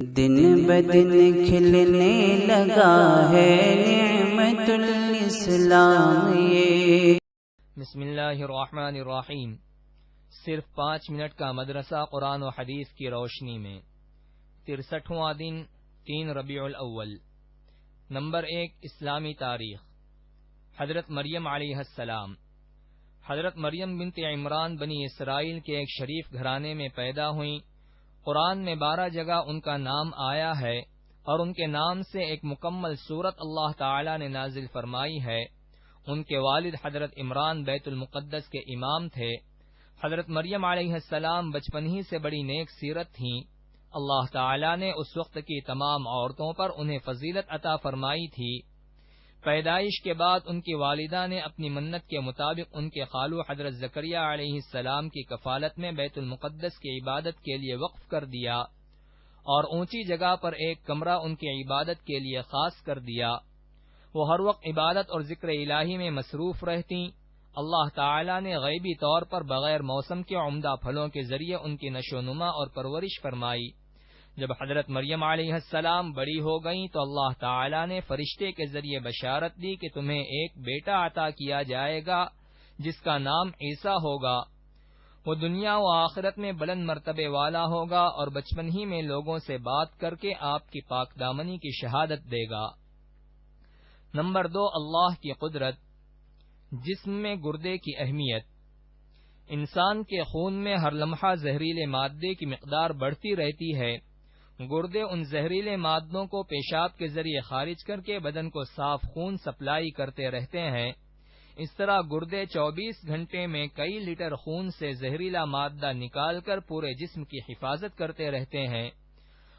دن بدن کھلنے لگا ہے نعمت الاسلام یہ۔ بسم اللہ الرحمن الرحیم۔ صرف 5 منٹ کا مدرسہ قرآن و حدیث کی روشنی میں 63واں دن 3 ربیع الاول۔ نمبر 1، اسلامی تاریخ۔ حضرت مریم علیہ السلام۔ حضرت مریم بنت عمران بنی اسرائیل کے ایک شریف گھرانے میں پیدا ہوئیں۔ قرآن میں 12 جگہ ان کا نام آیا ہے اور ان کے نام سے ایک مکمل سورت اللہ تعالی نے نازل فرمائی ہے۔ ان کے والد حضرت عمران بیت المقدس کے امام تھے۔ حضرت مریم علیہ السلام بچپن ہی سے بڑی نیک سیرت تھیں۔ اللہ تعالی نے اس وقت کی تمام عورتوں پر انہیں فضیلت عطا فرمائی تھی۔ پیدائش کے بعد ان کی والدہ نے اپنی منت کے مطابق ان کے خالو حضرت زکریہ علیہ السلام کی کفالت میں بیت المقدس کی عبادت کے لیے وقف کر دیا اور اونچی جگہ پر ایک کمرہ ان کی عبادت کے لیے خاص کر دیا۔ وہ ہر وقت عبادت اور ذکر الہی میں مصروف رہتیں۔ اللہ تعالی نے غیبی طور پر بغیر موسم کے عمدہ پھلوں کے ذریعے ان کی نشو و نما اور پرورش فرمائی۔ جب حضرت مریم علیہ السلام بڑی ہو گئیں تو اللہ تعالی نے فرشتے کے ذریعے بشارت دی کہ تمہیں ایک بیٹا عطا کیا جائے گا جس کا نام عیسیٰ ہوگا۔ وہ دنیا و آخرت میں بلند مرتبے والا ہوگا اور بچپن ہی میں لوگوں سے بات کر کے آپ کی پاک دامنی کی شہادت دے گا۔ نمبر 2، اللہ کی قدرت۔ جسم میں گردے کی اہمیت۔ انسان کے خون میں ہر لمحہ زہریلے مادے کی مقدار بڑھتی رہتی ہے۔ گردے ان زہریلے مادوں کو پیشاب کے ذریعے خارج کر کے بدن کو صاف خون سپلائی کرتے رہتے ہیں۔ اس طرح گردے 24 گھنٹے میں کئی لیٹر خون سے زہریلا مادہ نکال کر پورے جسم کی حفاظت کرتے رہتے ہیں۔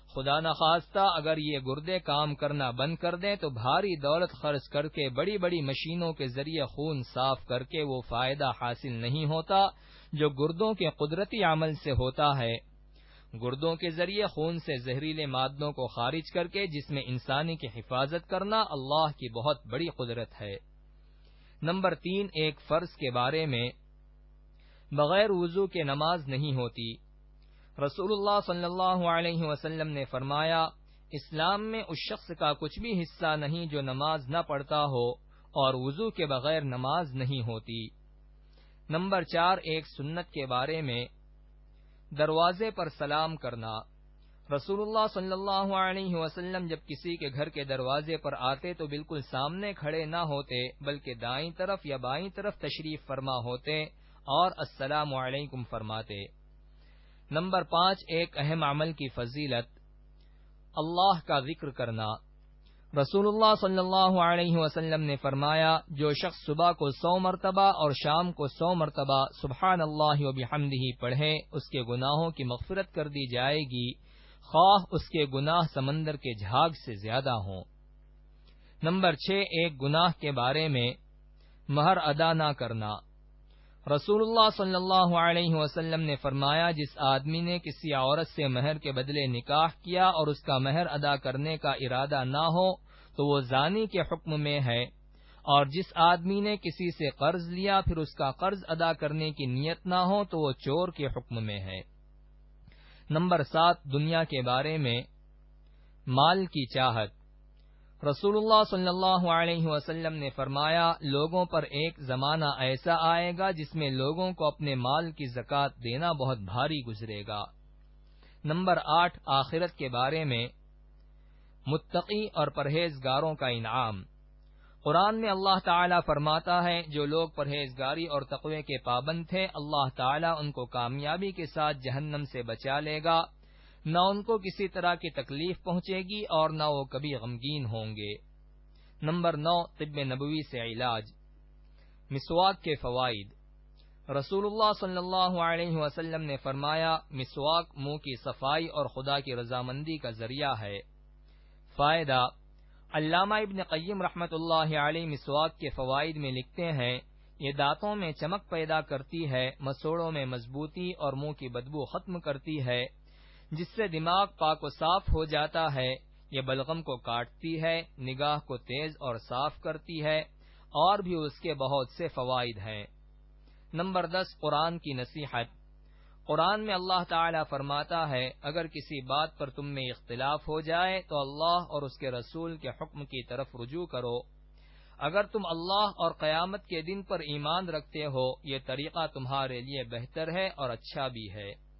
خدا نخواستہ اگر یہ گردے کام کرنا بند کر دیں تو بھاری دولت خرچ کر کے بڑی بڑی مشینوں کے ذریعے خون صاف کر کے وہ فائدہ حاصل نہیں ہوتا جو گردوں کے قدرتی عمل سے ہوتا ہے۔ گردوں کے ذریعے خون سے زہریلے مادوں کو خارج کر کے جسم انسانی کی حفاظت کرنا اللہ کی بہت بڑی قدرت ہے۔ نمبر 3، ایک فرض کے بارے میں۔ بغیر وضو کے نماز نہیں ہوتی۔ رسول اللہ صلی اللہ علیہ وسلم نے فرمایا، اسلام میں اس شخص کا کچھ بھی حصہ نہیں جو نماز نہ پڑھتا ہو، اور وضو کے بغیر نماز نہیں ہوتی۔ نمبر 4، ایک سنت کے بارے میں۔ دروازے پر سلام کرنا۔ رسول اللہ صلی اللہ علیہ وسلم جب کسی کے گھر کے دروازے پر آتے تو بالکل سامنے کھڑے نہ ہوتے بلکہ دائیں طرف یا بائیں طرف تشریف فرما ہوتے اور السلام علیکم فرماتے۔ نمبر 5، ایک اہم عمل کی فضیلت۔ اللہ کا ذکر کرنا۔ رسول اللہ صلی اللہ علیہ وسلم نے فرمایا، جو شخص صبح کو 100 مرتبہ اور شام کو 100 مرتبہ سبحان اللہ و بحمدہ پڑھے اس کے گناہوں کی مغفرت کر دی جائے گی، خواہ اس کے گناہ سمندر کے جھاگ سے زیادہ ہوں۔ نمبر 6، ایک گناہ کے بارے میں۔ مہر ادا نہ کرنا۔ رسول اللہ صلی اللہ علیہ وسلم نے فرمایا، جس آدمی نے کسی عورت سے مہر کے بدلے نکاح کیا اور اس کا مہر ادا کرنے کا ارادہ نہ ہو تو وہ زانی کے حکم میں ہے، اور جس آدمی نے کسی سے قرض لیا پھر اس کا قرض ادا کرنے کی نیت نہ ہو تو وہ چور کے حکم میں ہے۔ نمبر 7، دنیا کے بارے میں۔ مال کی چاہت۔ رسول اللہ صلی اللہ علیہ وسلم نے فرمایا، لوگوں پر ایک زمانہ ایسا آئے گا جس میں لوگوں کو اپنے مال کی زکوٰۃ دینا بہت بھاری گزرے گا۔ نمبر 8، آخرت کے بارے میں۔ متقی اور پرہیزگاروں کا انعام۔ قرآن میں اللہ تعالیٰ فرماتا ہے، جو لوگ پرہیزگاری اور تقوی کے پابند تھے اللہ تعالیٰ ان کو کامیابی کے ساتھ جہنم سے بچا لے گا، نہ ان کو کسی طرح کی تکلیف پہنچے گی اور نہ وہ کبھی غمگین ہوں گے۔ نمبر 9، طب نبوی سے علاج۔ مسواک کے فوائد۔ رسول اللہ صلی اللہ علیہ وسلم نے فرمایا، مسواک منہ کی صفائی اور خدا کی رضامندی کا ذریعہ ہے۔ فائدہ۔ علامہ ابن قیم رحمۃ اللہ علیہ مسواک کے فوائد میں لکھتے ہیں، یہ دانتوں میں چمک پیدا کرتی ہے، مسوڑوں میں مضبوطی اور منہ کی بدبو ختم کرتی ہے، جس سے دماغ پاک و صاف ہو جاتا ہے، یہ بلغم کو کاٹتی ہے، نگاہ کو تیز اور صاف کرتی ہے، اور بھی اس کے بہت سے فوائد ہیں۔ نمبر 10، قرآن کی نصیحت۔ قرآن میں اللہ تعالی فرماتا ہے اگر کسی بات پر تم میں اختلاف ہو جائے تو اللہ اور اس کے رسول کے حکم کی طرف رجوع کرو. اگر تم اللہ اور قیامت کے دن پر ایمان رکھتے ہو یہ طریقہ تمہارے لیے بہتر ہے اور اچھا بھی ہے.